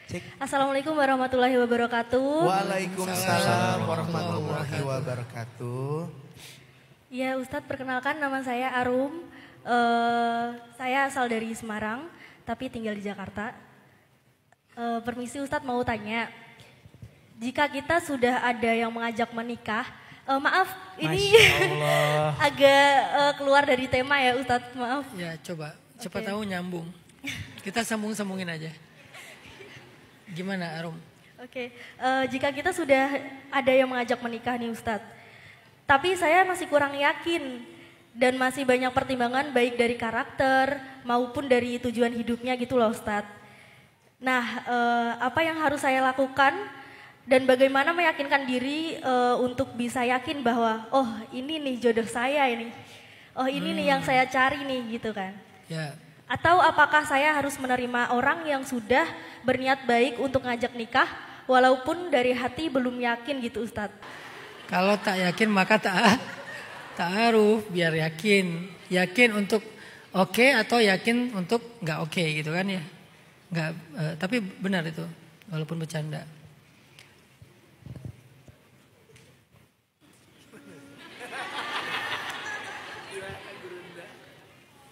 Cek. Assalamualaikum warahmatullahi wabarakatuh. Waalaikumsalam warahmatullahi wabarakatuh. Ya Ustadz, perkenalkan nama saya Arum. Saya asal dari Semarang, tapi tinggal di Jakarta. Permisi Ustadz, mau tanya. Jika kita sudah ada yang mengajak menikah, maaf ini agak keluar dari tema ya Ustadz, maaf. Ya coba, cepat tahu nyambung. Kita sambung-sambungin aja. Gimana Arum? Oke, jika kita sudah ada yang mengajak menikah nih Ustadz, tapi saya masih kurang yakin dan masih banyak pertimbangan baik dari karakter maupun dari tujuan hidupnya gitu loh Ustadz. Nah, apa yang harus saya lakukan dan bagaimana meyakinkan diri untuk bisa yakin bahwa oh ini nih jodoh saya ini, oh ini nih yang saya cari nih gitu kan. Ya. Atau apakah saya harus menerima orang yang sudah berniat baik untuk ngajak nikah walaupun dari hati belum yakin gitu Ustadz? Kalau tak yakin maka ta'aruf, biar yakin. Yakin untuk oke atau yakin untuk nggak oke gitu kan ya. Nggak, tapi benar itu walaupun bercanda.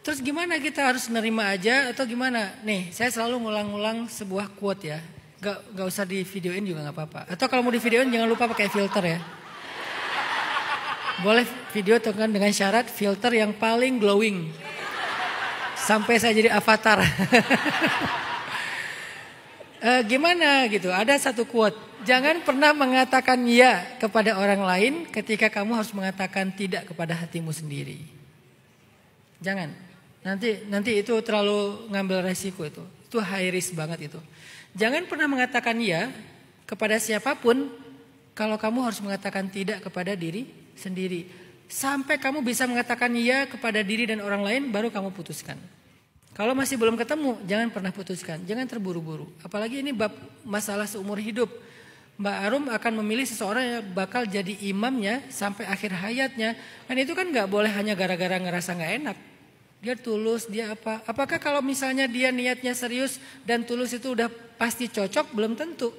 Terus gimana, kita harus nerima aja atau gimana? Nih, saya selalu ngulang-ngulang sebuah quote ya. Gak usah di videoin juga gak apa-apa. Atau kalau mau di videoin jangan lupa pakai filter ya. Boleh video kan dengan syarat filter yang paling glowing. Sampai saya jadi avatar. Gimana gitu, ada satu quote. Jangan pernah mengatakan ya kepada orang lain ketika kamu harus mengatakan tidak kepada hatimu sendiri. Jangan. Nanti itu terlalu ngambil resiko itu. Itu high risk banget itu. Jangan pernah mengatakan ya kepada siapapun kalau kamu harus mengatakan tidak kepada diri sendiri. Sampai kamu bisa mengatakan ya kepada diri dan orang lain baru kamu putuskan. Kalau masih belum ketemu jangan pernah putuskan. Jangan terburu-buru. Apalagi ini bab masalah seumur hidup. Mbak Arum akan memilih seseorang yang bakal jadi imamnya sampai akhir hayatnya. Dan itu kan gak boleh hanya gara-gara ngerasa gak enak. Dia tulus, dia apa? Apakah kalau misalnya dia niatnya serius dan tulus itu udah pasti cocok? Belum tentu.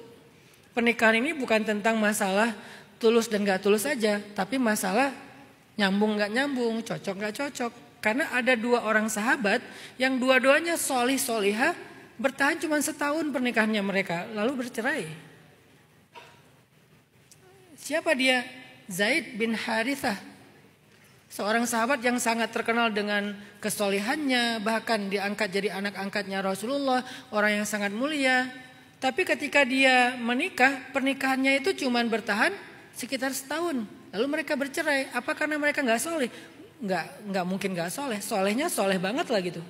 Pernikahan ini bukan tentang masalah tulus dan gak tulus saja. Tapi masalah nyambung gak nyambung, cocok gak cocok. Karena ada dua orang sahabat yang dua-duanya solih-solihah. Bertahan cuma setahun pernikahannya mereka. Lalu bercerai. Siapa dia? Zaid bin Harithah. Seorang sahabat yang sangat terkenal dengan kesolihannya, bahkan diangkat jadi anak angkatnya Rasulullah, orang yang sangat mulia. Tapi ketika dia menikah, pernikahannya itu cuma bertahan sekitar setahun. Lalu mereka bercerai. Apa karena mereka nggak soleh? Nggak mungkin nggak soleh. Solehnya soleh banget lah gitu.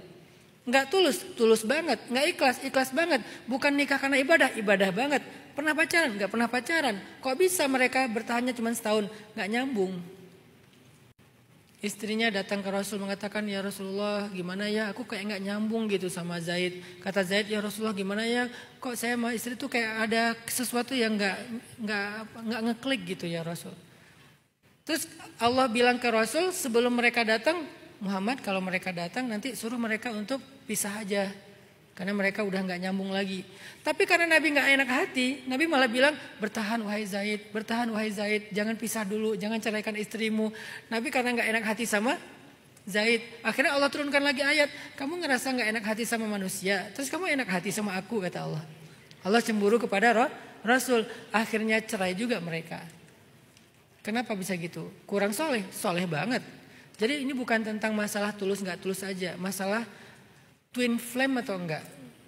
Nggak tulus banget. Nggak ikhlas banget. Bukan nikah karena ibadah banget. Pernah pacaran? Nggak pernah pacaran. Kok bisa mereka bertahannya cuma setahun? Nggak nyambung. Istrinya datang ke Rasul mengatakan, ya Rasulullah gimana ya, aku kayak nggak nyambung gitu sama Zaid. Kata Zaid, ya Rasulullah gimana ya, kok saya sama istri tuh kayak ada sesuatu yang nggak ngeklik gitu ya Rasul. Terus Allah bilang ke Rasul sebelum mereka datang, Muhammad kalau mereka datang nanti suruh mereka untuk pisah aja. Karena mereka udah nggak nyambung lagi. Tapi karena Nabi nggak enak hati, Nabi malah bilang bertahan wahai Zaid, jangan pisah dulu, jangan ceraikan istrimu. Nabi karena nggak enak hati sama Zaid, akhirnya Allah turunkan lagi ayat, kamu ngerasa nggak enak hati sama manusia, terus kamu enak hati sama aku kata Allah. Allah cemburu kepada Rasul, akhirnya cerai juga mereka. Kenapa bisa gitu? Kurang soleh banget. Jadi ini bukan tentang masalah tulus nggak tulus aja, masalah twin flame atau enggak.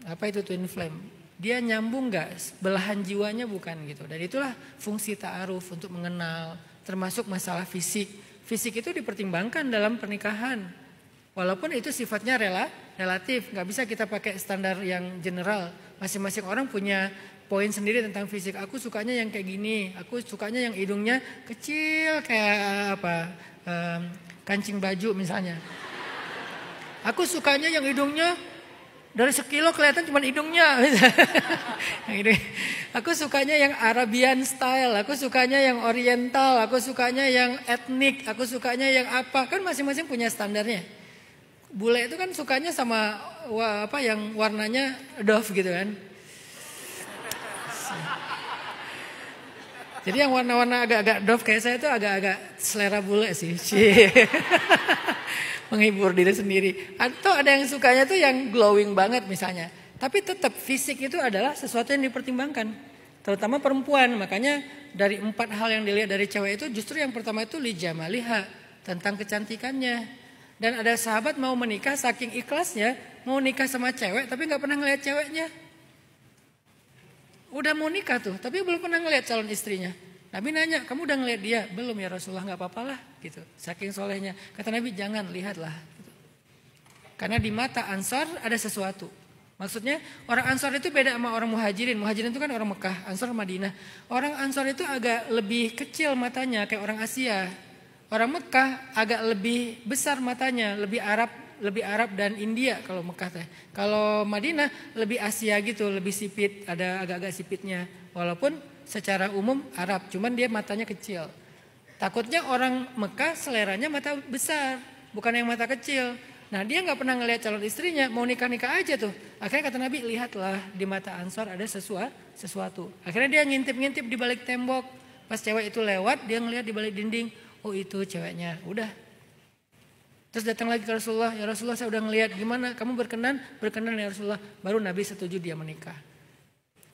Apa itu twin flame? Dia nyambung enggak? Belahan jiwanya bukan gitu. Dan itulah fungsi ta'aruf untuk mengenal. Termasuk masalah fisik. Fisik itu dipertimbangkan dalam pernikahan. Walaupun itu sifatnya relatif. Enggak bisa kita pakai standar yang general. Masing-masing orang punya poin sendiri tentang fisik. Aku sukanya yang kayak gini. Aku sukanya yang hidungnya kecil kayak kancing baju misalnya. Aku sukanya yang hidungnya dari sekilo kelihatan cuma hidungnya. Aku sukanya yang Arabian style, aku sukanya yang oriental, aku sukanya yang etnik, aku sukanya yang apa. Kan masing-masing punya standarnya. Bule itu kan sukanya sama yang warnanya doff gitu kan. Jadi yang warna-warna agak-agak doff kayak saya itu agak-agak selera bule sih. Menghibur diri sendiri. Atau ada yang sukanya tuh yang glowing banget misalnya. Tapi tetap fisik itu adalah sesuatu yang dipertimbangkan. Terutama perempuan. Makanya dari 4 hal yang dilihat dari cewek itu justru yang pertama itu lijamaliha. Tentang kecantikannya. Dan ada sahabat mau menikah saking ikhlasnya. Mau nikah sama cewek tapi gak pernah ngeliat ceweknya. Udah mau nikah tuh, tapi belum pernah ngeliat calon istrinya. Nabi nanya, kamu udah ngeliat dia? Belum ya Rasulullah, gak apa-apa lah. Gitu. Saking solehnya. Kata Nabi, jangan, lihatlah. Gitu. Karena di mata Ansor ada sesuatu. Maksudnya orang Ansor itu beda sama orang Muhajirin. Muhajirin itu kan orang Mekah, Ansor Madinah. Orang Ansor itu agak lebih kecil matanya, kayak orang Asia. Orang Mekah agak lebih besar matanya, lebih Arab dan India kalau Mekah teh. Kalau Madinah lebih Asia gitu, lebih sipit, ada agak-agak sipitnya. Walaupun secara umum Arab, cuman dia matanya kecil. Takutnya orang Mekah seleranya mata besar, bukan yang mata kecil. Nah dia nggak pernah ngelihat calon istrinya, mau nikah-nikah aja tuh. Akhirnya kata Nabi, lihatlah di mata Ansor ada sesuatu. Akhirnya dia ngintip-ngintip di balik tembok. Pas cewek itu lewat, dia ngelihat di balik dinding, oh itu ceweknya. Udah. Terus datang lagi ke Rasulullah, ya Rasulullah saya udah ngelihat, gimana kamu berkenan? Berkenan ya Rasulullah. Baru Nabi setuju dia menikah.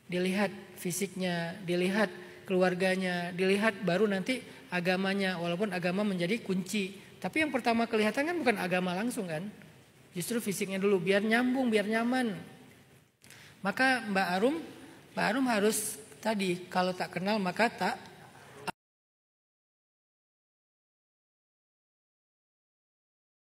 Dilihat fisiknya, dilihat keluarganya, dilihat baru nanti agamanya. Walaupun agama menjadi kunci. Tapi yang pertama kelihatan kan bukan agama langsung kan. Justru fisiknya dulu, biar nyambung, biar nyaman. Maka Mbak Arum harus tadi, kalau tak kenal maka tak